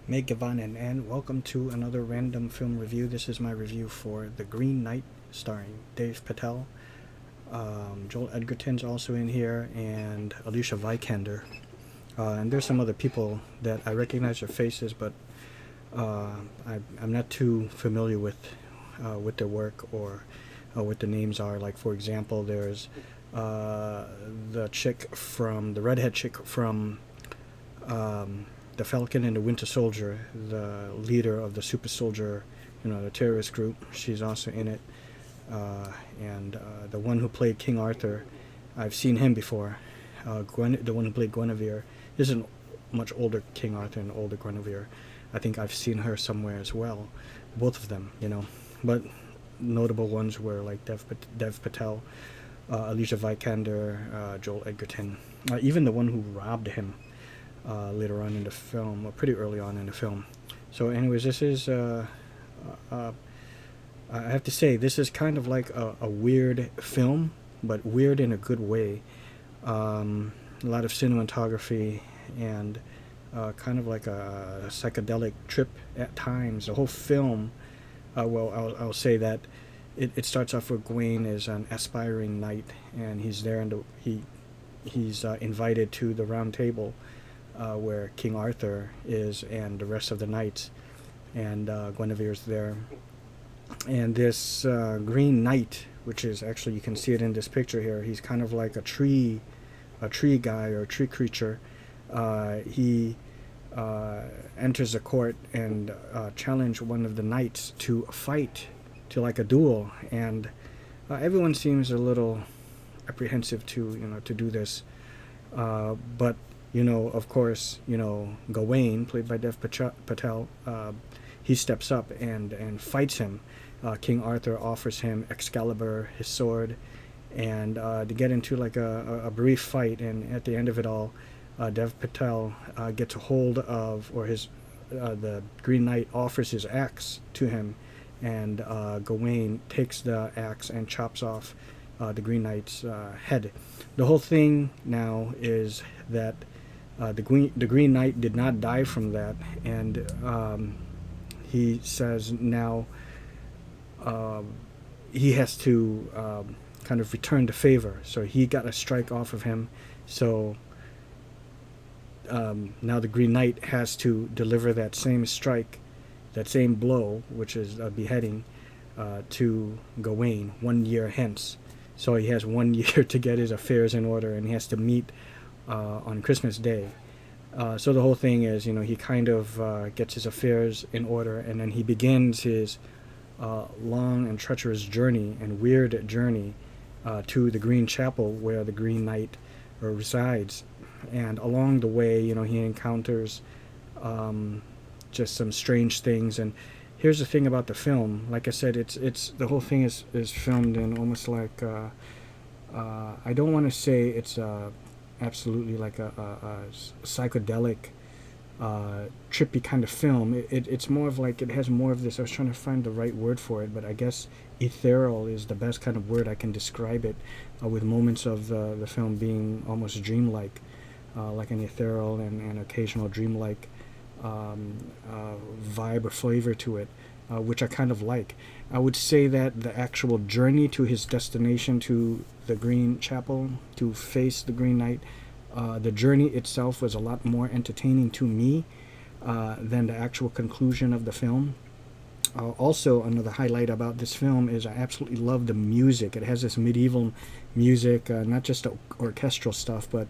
Megavanan, and welcome to another random film review. This is my review for The Green Knight, starring Dave Patel. Joel Edgerton's also in here, and Alicia Vikander. And there's some other people that I recognize their faces, but I'm not too familiar with their work or what the names are. Like, for example, there's the redhead chick from the Falcon and the Winter Soldier, the leader of the super soldier, the terrorist group. She's also in it. And the one who played King Arthur, I've seen him before. The one who played Guinevere isn't much older King Arthur and older Guinevere. I think I've seen her somewhere as well. Both of them, But notable ones were like Dev Patel, Alicia Vikander, Joel Edgerton, even the one who robbed him later on in the film, or pretty early on in the film. So anyways, this is, I have to say, this is kind of like a weird film, but weird in a good way. A lot of cinematography and kind of like a psychedelic trip at times. The whole film, I'll say that it starts off with Gawain as an aspiring knight, and he's there, and he's invited to the round table where King Arthur is and the rest of the knights, and Guinevere's there. And this Green Knight, which is actually, you can see it in this picture here, he's kind of like a tree guy or a tree creature. He enters the court and challenge one of the knights to a fight, to like a duel, and everyone seems a little apprehensive to do this, but of course, Gawain, played by Dev Patel, he steps up and fights him. King Arthur offers him Excalibur, his sword, and to get into like a brief fight. And at the end of it all, Dev Patel gets a hold of, or the Green Knight offers his axe to him, and Gawain takes the axe and chops off the Green Knight's head. The whole thing now is that the Green Knight did not die from that, and he says now he has to kind of return the favor. So he got a strike off of him. So now the Green Knight has to deliver that same strike, that same blow, which is a beheading, to Gawain 1 year hence. So he has 1 year to get his affairs in order, and he has to meet on Christmas Day. So the whole thing is, he kind of gets his affairs in order, and then he begins his long and treacherous journey and weird journey to the Green Chapel where the Green Knight resides. And along the way, he encounters just some strange things. And here's the thing about the film. Like I said, it's the whole thing is filmed in almost like I don't want to say it's absolutely like a psychedelic trippy kind of film. It's more of like, it has more of this, I was trying to find the right word for it, but I guess ethereal is the best kind of word I can describe it, with moments of the film being almost dreamlike, like an ethereal and occasional dreamlike vibe or flavor to it, which I kind of like. I would say that the actual journey to his destination, to the Green Chapel, to face the Green Knight, the journey itself was a lot more entertaining to me than the actual conclusion of the film. Also, another highlight about this film is I absolutely love the music. It has this medieval music, not just the orchestral stuff, but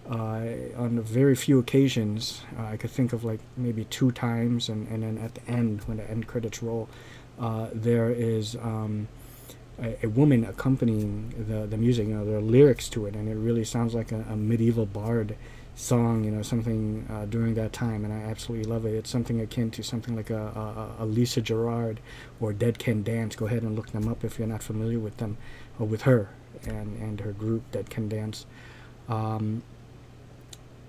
on very few occasions, I could think of like maybe 2 times, and then at the end, when the end credits roll, there is a woman accompanying the music. There are lyrics to it, and it really sounds like a medieval bard song, something during that time, and I absolutely love it. It's something akin to something like a Lisa Gerrard or Dead Can Dance. Go ahead and look them up if you're not familiar with them, or with her and her group Dead Can Dance.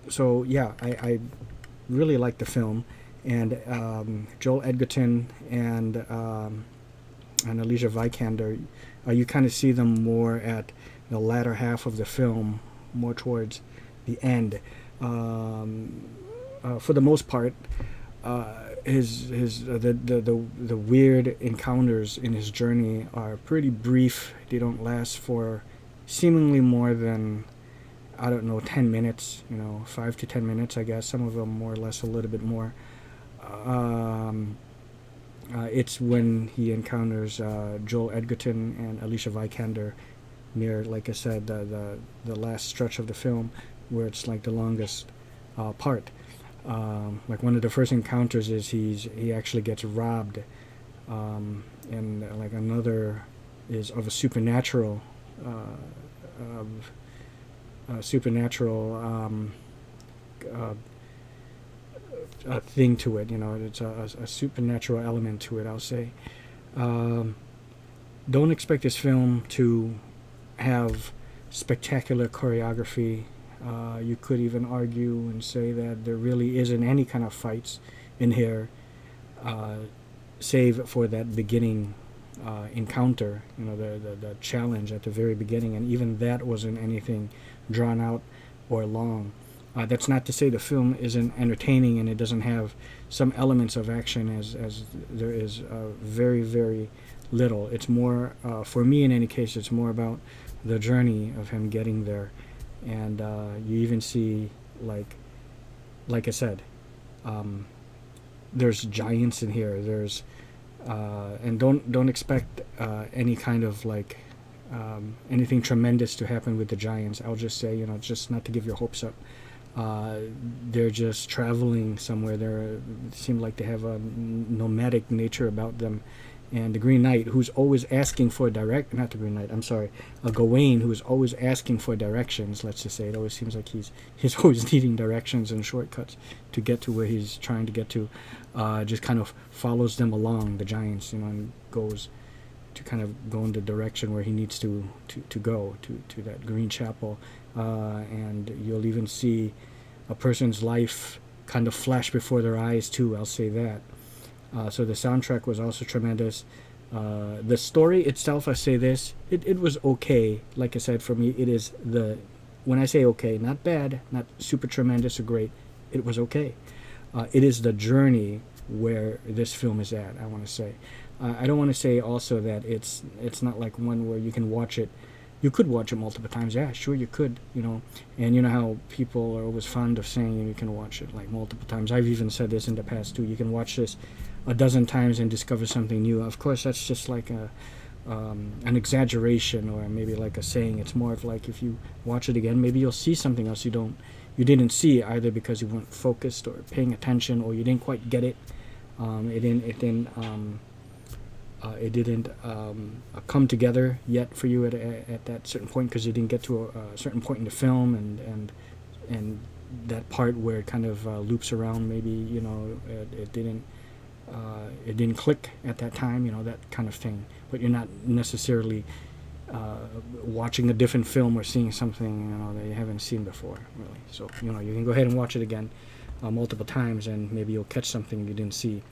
So yeah, I really like the film, and Joel Edgerton and Alicia Vikander, you kind of see them more at the latter half of the film, more towards the end. For the most part, the weird encounters in his journey are pretty brief. They don't last for seemingly more than, I don't know, 10 minutes, 5 to 10 minutes, I guess. Some of them more or less a little bit more. It's when he encounters Joel Edgerton and Alicia Vikander near, like I said, the last stretch of the film, where it's like the longest part. Like one of the first encounters is he actually gets robbed, and like another is of a supernatural thing to it. It's a supernatural element to it, I'll say. Don't expect this film to have spectacular choreography. You could even argue and say that there really isn't any kind of fights in here, save for that beginning encounter, the challenge at the very beginning, and even that wasn't anything drawn out or long. That's not to say the film isn't entertaining and it doesn't have some elements of action, as there is very, very little. It's more, for me in any case, it's more about the journey of him getting there. And you even see, like I said, there's giants in here. There's and don't expect any kind of anything tremendous to happen with the giants. I'll just say, just not to give your hopes up. They're just traveling somewhere. They seem like they have a nomadic nature about them. And the Green Knight, who's always asking for not the Green Knight, I'm sorry, Gawain, who is always asking for directions, let's just say. It always seems like he's always needing directions and shortcuts to get to where he's trying to get to. Just kind of follows them along, the giants, and goes to kind of go in the direction where he needs to go, to that Green Chapel. And you'll even see a person's life kind of flash before their eyes too, I'll say that. So the soundtrack was also tremendous. The story itself, I say this, it was okay. Like I said, for me, it is when I say okay, not bad, not super tremendous or great, it was okay. It is the journey where this film is at, I want to say. I don't want to say also that it's not like one where you can watch it. You could watch it multiple times. Yeah, sure you could, And you know how people are always fond of saying you can watch it like multiple times. I've even said this in the past too. You can watch this a dozen times and discover something new. Of course, that's just like an exaggeration, or maybe like a saying. It's more of like, if you watch it again, maybe you'll see something else you didn't see, either because you weren't focused or paying attention, or you didn't quite get it. It didn't come together yet for you at that certain point, because you didn't get to a certain point in the film, and that part where it kind of loops around. Maybe it didn't click at that time, that kind of thing. But you're not necessarily watching a different film or seeing something that you haven't seen before, really. So you can go ahead and watch it again multiple times, and maybe you'll catch something you didn't see.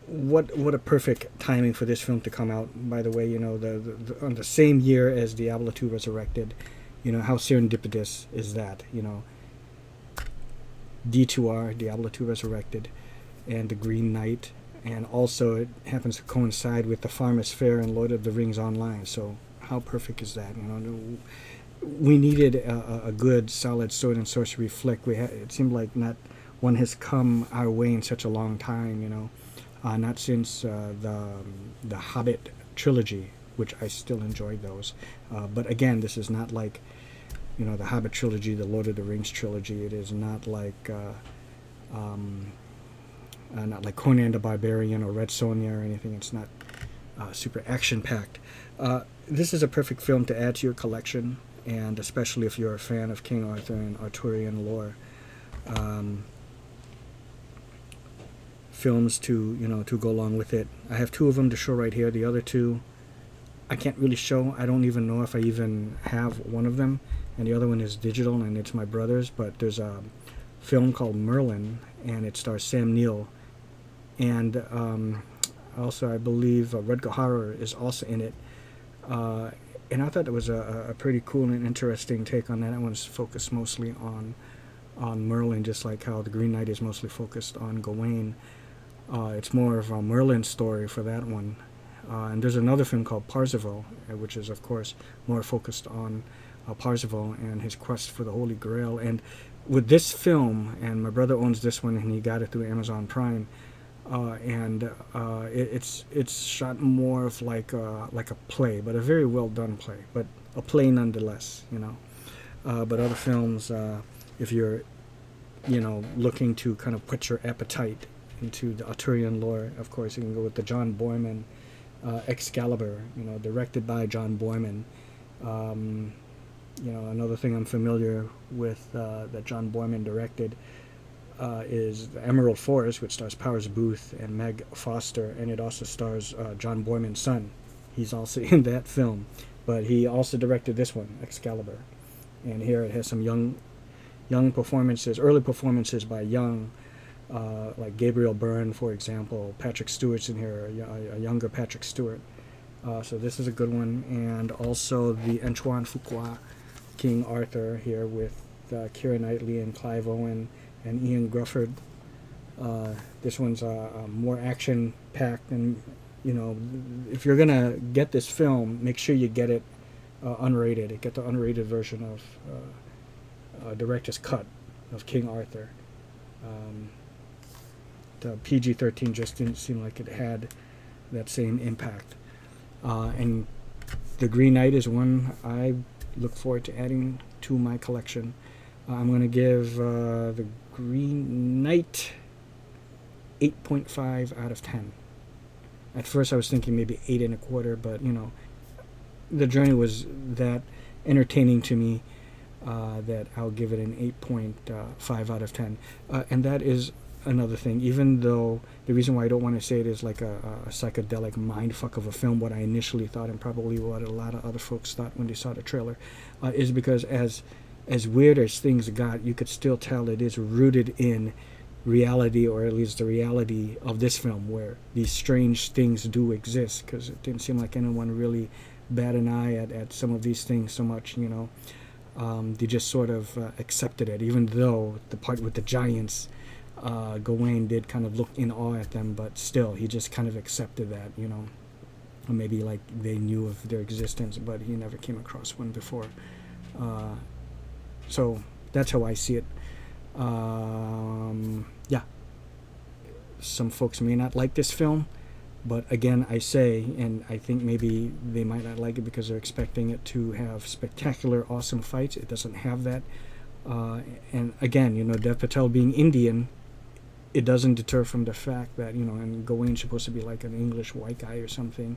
What a perfect timing for this film to come out, by the way. On the same year as Diablo 2 Resurrected. How serendipitous is that? D2R, Diablo 2 Resurrected, and the Green Knight, and also it happens to coincide with the Farmers Fair and Lord of the Rings Online. So how perfect is that? We needed a good, solid sword and sorcery flick. It seemed like not one has come our way in such a long time. Not since the Hobbit trilogy, which I still enjoyed those. But again, this is not like the Hobbit trilogy, the Lord of the Rings trilogy. It is not like Conan the Barbarian or Red Sonja or anything. It's not super action-packed. This is a perfect film to add to your collection, and especially if you're a fan of King Arthur and Arthurian lore. Films to go along with it. I have two of them to show right here. The other two I can't really show. I don't even know if I even have one of them, and the other one is digital, and it's my brother's. But there's a film called Merlin, and it stars Sam Neill, and also I believe Rutger Hauer is also in it, and I thought it was a pretty cool and interesting take on that. That one's focused mostly on on Merlin, just like how the Green Knight is mostly focused on Gawain. It's more of a Merlin story for that one. And there's another film called Parzival, which is, of course, more focused on Parzival and his quest for the Holy Grail. And with this film, and my brother owns this one, and he got it through Amazon Prime, it's shot more of like a play, but a very well done play, but a play nonetheless, you know. But other films, if you're, you know, looking to kind of put your appetite into the Arthurian lore, of course, you can go with the John Boorman Excalibur, you know, directed by John Boorman. You know, another thing I'm familiar with that John Boorman directed is The Emerald Forest, which stars Powers Booth and Meg Foster, and it also stars John Boorman's son. He's also in that film, but he also directed this one, Excalibur. And here it has some young performances, early performances by young, like Gabriel Byrne, for example. Patrick Stewart's in here, a younger Patrick Stewart. So this is a good one. And also the Antoine Fuqua King Arthur here with Keira Knightley and Clive Owen and Ian Grufford. This one's more action-packed, and, you know, if you're gonna get this film, make sure you get it unrated. Get the unrated version of director's cut of King Arthur. The PG-13 just didn't seem like it had that same impact. And The Green Knight is one I look forward to adding to my collection. I'm going to give The Green Knight 8.5 out of 10. At first I was thinking maybe 8 and a quarter, but, you know, the journey was that entertaining to me that I'll give it an 8.5 out of 10. And that is another thing, even though the reason why I don't want to say it is like a psychedelic mindfuck of a film, what I initially thought, and probably what a lot of other folks thought when they saw the trailer, is because as weird as things got, you could still tell it is rooted in reality, or at least the reality of this film, where these strange things do exist, because it didn't seem like anyone really bat an eye at some of these things so much, you know. They just sort of accepted it, even though the part with the giants, Gawain did kind of look in awe at them, but still he just kind of accepted that, you know. Or maybe like they knew of their existence, but he never came across one before. So that's how I see it. Yeah, some folks may not like this film, but again, I say, and I think maybe they might not like it because they're expecting it to have spectacular, awesome fights. It doesn't have that. And again, you know, Dev Patel being Indian, it doesn't deter from the fact that, you know, and Gawain's supposed to be like an English white guy or something.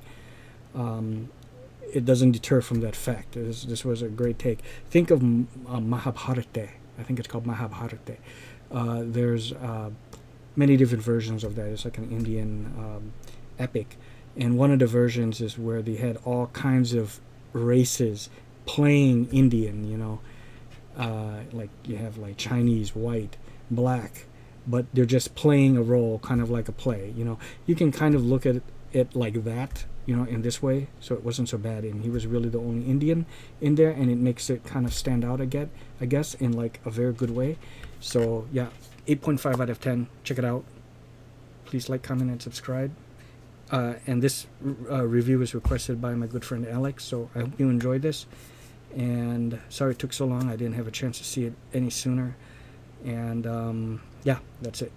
It doesn't deter from that fact. This was a great take. Think of Mahabharata. I think it's called Mahabharata. There's many different versions of that. It's like an Indian epic. And one of the versions is where they had all kinds of races playing Indian, you know. Like you have like Chinese, white, black, but they're just playing a role, kind of like a play, you know. You can kind of look at it like that, you know, in this way, so it wasn't so bad, and he was really the only Indian in there, and it makes it kind of stand out again, I guess, in like a very good way. So yeah, 8.5 out of 10. Check it out. Please like, comment, and subscribe. And this review was requested by my good friend Alex, so I hope you enjoyed this. And sorry it took so long. I didn't have a chance to see it any sooner. And yeah, that's it.